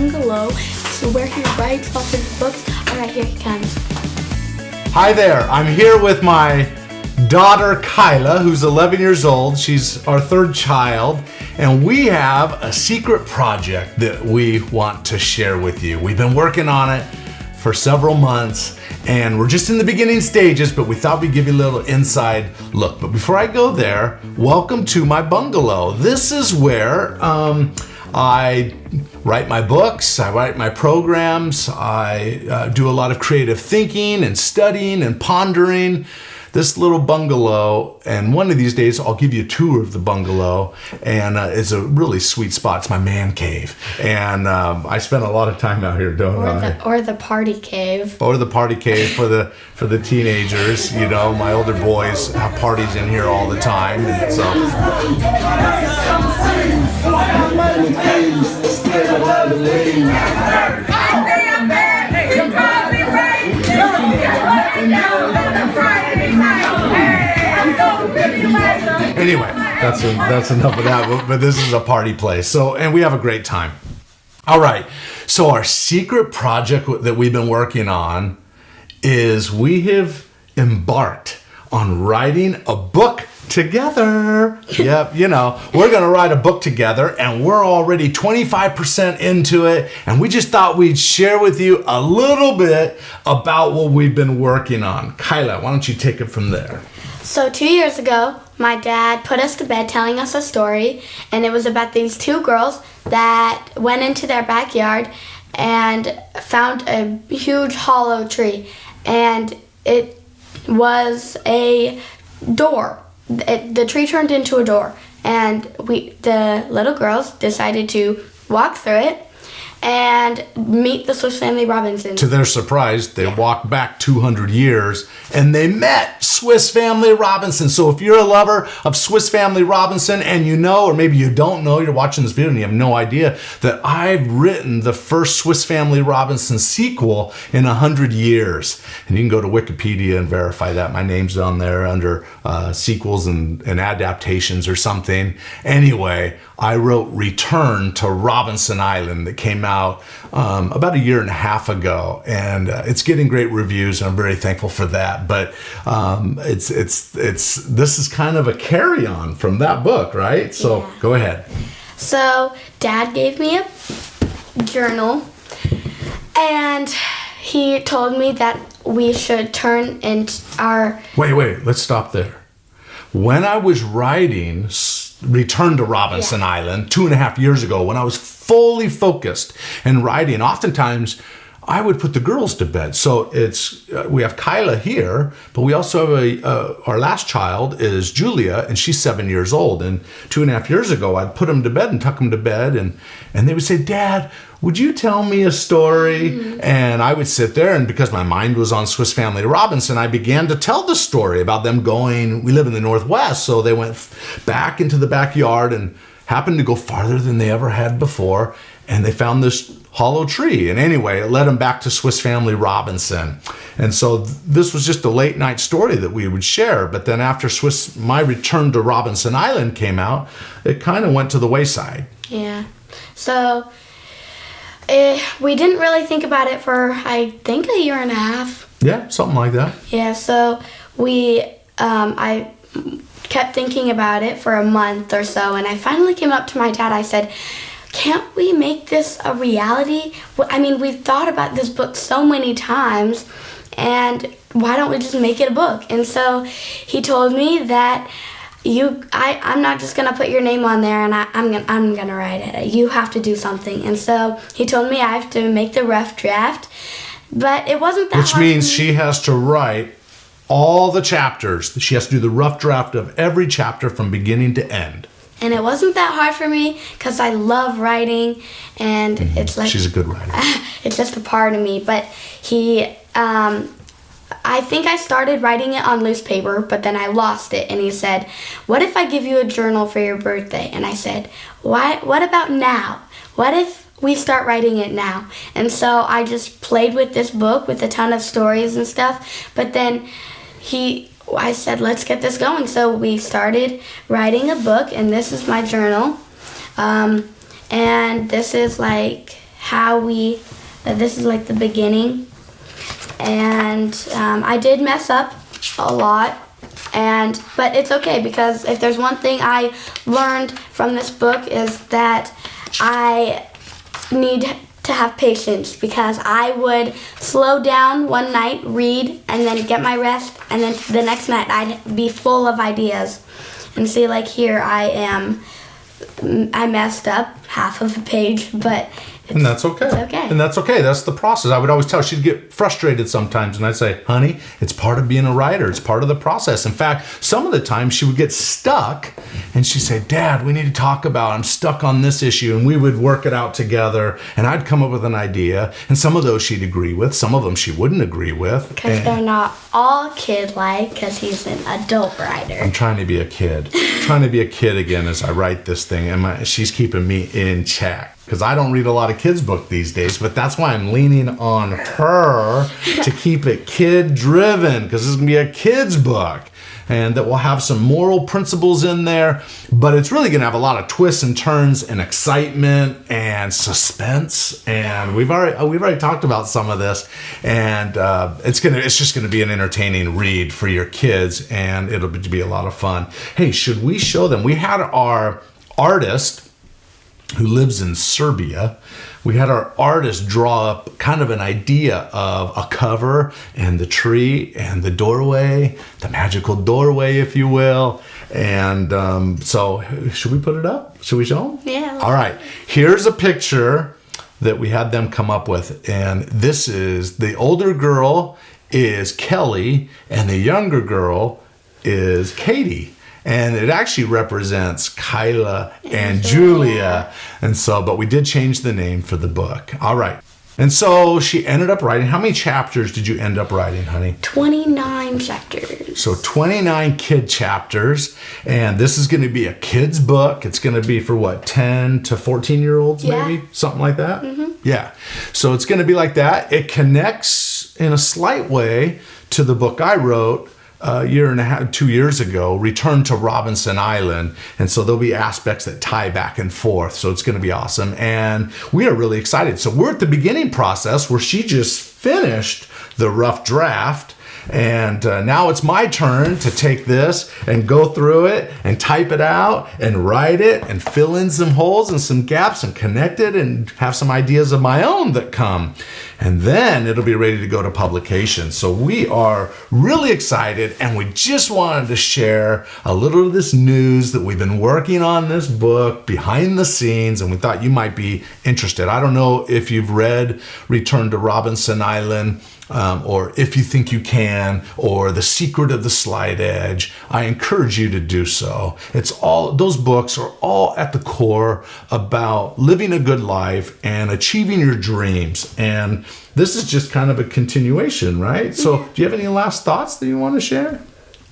bungalow. So where he writes lots of books. All right, here he comes. Hi there. I'm here with my daughter Kyla, who's 11 years old. She's our third child, and we have a secret project that we want to share with you. We've been working on it for several months, and we're just in the beginning stages, but we thought we'd give you a little inside look. But before I go there, welcome to my bungalow. This is where I write my books, I write my programs, I do a lot of creative thinking and studying and pondering. This little bungalow, and one of these days I'll give you a tour of the bungalow, and it's a really sweet spot. It's my man cave, and I spend a lot of time out here, don't I? Or the party cave. Or the party cave for the teenagers. You know, my older boys have parties in here all the time, and so. Anyway, that's enough of that, but this is a party place. So, and we have a great time. All right. So our secret project that we've been working on is we have embarked on writing a book together. Yep, you know, we're going to write a book together, and we're already 25% into it, and we just thought we'd share with you a little bit about what we've been working on. Kyla, why don't you take it from there? So 2 years ago, my dad put us to bed telling us a story, and it was about these two girls that went into their backyard and found a huge hollow tree, and it was a door. The tree turned into a door, and the little girls decided to walk through it and meet the Swiss Family Robinson. To their surprise, they walked back 200 years and they met Swiss Family Robinson. So if you're a lover of Swiss Family Robinson and you know, or maybe you don't know, you're watching this video and you have no idea that I've written the first Swiss Family Robinson sequel in 100 years. And you can go to Wikipedia and verify that. My name's on there under sequels and adaptations or something. Anyway, I wrote Return to Robinson Island that came out about a year and a half ago, and it's getting great reviews, and I'm very thankful for that. But this is kind of a carry-on from that book, right? So yeah. Go ahead. So Dad gave me a journal, and he told me that we should turn into our... Wait, let's stop there. When I was writing Return to Robinson Island 2.5 years ago, when I was fully focused and writing, oftentimes I would put the girls to bed. So we have Kyla here, but we also have our last child is Julia, and she's 7 years old. And 2.5 years ago, I'd put them to bed and tuck them to bed, and they would say, "Dad, would you tell me a story?" Mm-hmm. And I would sit there, and because my mind was on Swiss Family Robinson, I began to tell the story about them going, we live in the Northwest, so they went back into the backyard and happened to go farther than they ever had before, and they found this hollow tree. And anyway, it led them back to Swiss Family Robinson. And so this was just a late night story that we would share. But then after my Return to Robinson Island came out, it kind of went to the wayside. Yeah. So we didn't really think about it for, I think, a year and a half. Yeah, something like that. Yeah, so I kept thinking about it for a month or so, and I finally came up to my dad. I said, "Can't we make this a reality? I mean, we've thought about this book so many times, and why don't we just make it a book?" And so he told me that I'm not just gonna put your name on there and I'm gonna write it. You have to do something. And so he told me I have to make the rough draft, but it wasn't that hard. Which means she has to write all the chapters. She has to do the rough draft of every chapter from beginning to end. And it wasn't that hard for me because I love writing, and it's like... She's a good writer. It's just a part of me. But I think I started writing it on loose paper, but then I lost it. And he said, "What if I give you a journal for your birthday?" And I said, what about now? What if we start writing it now? And so I just played with this book with a ton of stories and stuff. But then I said, let's get this going. So we started writing a book, and this is my journal. And this is like that this is like the beginning. And I did mess up a lot, but it's okay, because if there's one thing I learned from this book is that I need to have patience, because I would slow down one night, read, and then get my rest, and then the next night I'd be full of ideas. And see, like here I messed up half of a page, but and that's okay. It's okay. And that's okay. That's the process. I would always tell her, she'd get frustrated sometimes, and I'd say, honey, it's part of being a writer. It's part of the process. In fact, some of the time she would get stuck, and she'd say, Dad, we need to talk about, I'm stuck on this issue, and we would work it out together, and I'd come up with an idea, and some of those she'd agree with, some of them she wouldn't agree with. Because they're not all kid-like, because he's an adult writer. I'm trying to be a kid. Trying to be a kid again as I write this thing, and she's keeping me in check. Because I don't read a lot of kids' book these days, but that's why I'm leaning on her to keep it kid-driven, because this is going to be a kid's book, and that will have some moral principles in there, but it's really going to have a lot of twists and turns and excitement and suspense, and we've already talked about some of this, and it's just going to be an entertaining read for your kids, and it'll be a lot of fun. Hey, should we show them? We had our artist who lives in Serbia. We had our artist draw up kind of an idea of a cover and the tree and the doorway, the magical doorway, if you will. And so should we put it up? Should we show them? Yeah. All right. Here's a picture that we had them come up with. And this is, the older girl is Kelly and the younger girl is Katie. And it actually represents Kyla and Julia. And so, but we did change the name for the book. All right. And so she ended up writing, how many chapters did you end up writing, honey? 29 chapters. So 29 kid chapters. And this is going to be a kid's book. It's going to be for what, 10 to 14-year-olds maybe? Something like that? Mm-hmm. Yeah. So it's going to be like that. It connects in a slight way to the book I wrote a year and a half, 2 years ago, Return to Robinson Island. And so there'll be aspects that tie back and forth. So it's going to be awesome. And we are really excited. So we're at the beginning process where she just finished the rough draft. And now it's my turn to take this and go through it and type it out and write it and fill in some holes and some gaps and connect it and have some ideas of my own that come. And then it'll be ready to go to publication. So we are really excited, and we just wanted to share a little of this news that we've been working on this book behind the scenes, and we thought you might be interested. I don't know if you've read Return to Robinson Island, or If You Think You Can, or The Secret of the Slight Edge. I encourage you to do so. Those books are all at the core about living a good life and achieving your dreams. And this is just kind of a continuation, right? So do you have any last thoughts that you want to share?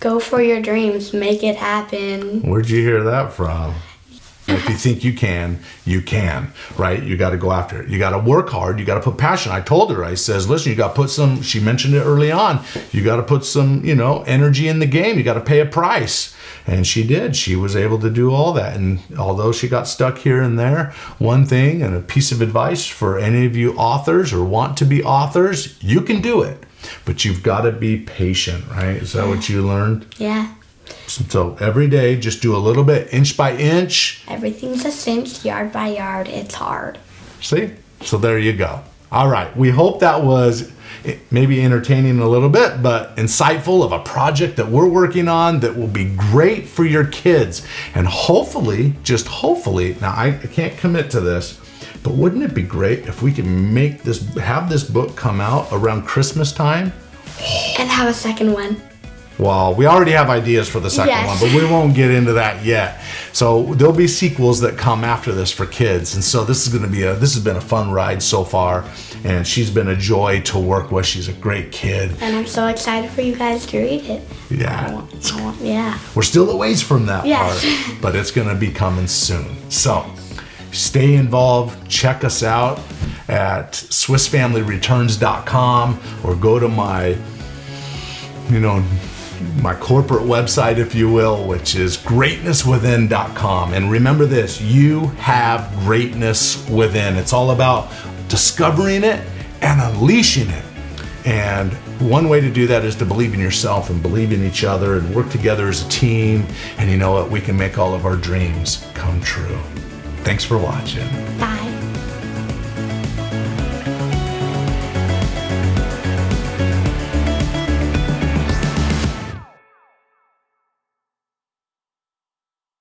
Go for your dreams. Make it happen. Where'd you hear that from? If you think you can, right? You got to go after it. You got to work hard. You got to put passion. I told her, I says, listen, you got to put some, she mentioned it early on, you got to put some, energy in the game. You got to pay a price. And she did. She was able to do all that. And although she got stuck here and there, one thing and a piece of advice for any of you authors or want to be authors, you can do it. But you've got to be patient, right? Is that what you learned? Yeah. So every day, just do a little bit, inch by inch. Everything's a cinch, yard by yard. It's hard. See? So there you go. All right. We hope that was maybe entertaining a little bit, but insightful of a project that we're working on that will be great for your kids. And hopefully, just hopefully, now I can't commit to this, but wouldn't it be great if we could have this book come out around Christmas time? And have a second one. Well, we already have ideas for the second one, but we won't get into that yet. So there'll be sequels that come after this for kids. And so this has been a fun ride so far, and she's been a joy to work with. She's a great kid. And I'm so excited for you guys to read it. Yeah. Yeah. We're still a ways from that part, but it's going to be coming soon. So stay involved. Check us out at SwissFamilyReturns.com, or go to my corporate website, if you will, which is greatnesswithin.com. And remember this, you have greatness within. It's all about discovering it and unleashing it. And one way to do that is to believe in yourself and believe in each other and work together as a team. And you know what? We can make all of our dreams come true. Thanks for watching. Bye.